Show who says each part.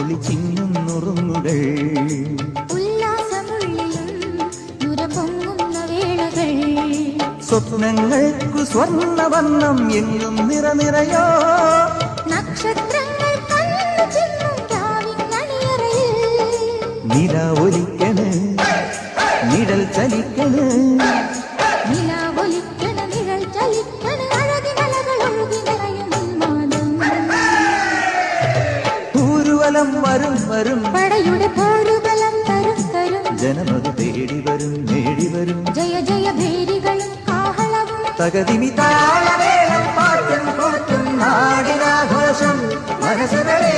Speaker 1: ഒളി ചിന്നും നുറുങ്ങുകൾ സ്വപ്നങ്ങൾക്കു സ്വർണ്ണവർണ്ണം എങ്ങും നിറനിറയോ
Speaker 2: നക്ഷത്രങ്ങൾ
Speaker 1: നില ഒലിക്കണ് നിഴൽ ചലിക്കണ് ഊരുവലം വരും വരും
Speaker 2: പടയുടെ പോരുബലം തരും തരും
Speaker 1: ജനമത് തേടി വരും നേടി വരും
Speaker 2: ജയ ജയ ഭേരികളും കാഹളവും
Speaker 1: തകതിമി താളമേളം പാട്ടും കൂട്ടും നാടിനാഘോഷം മനസ്സുകളെ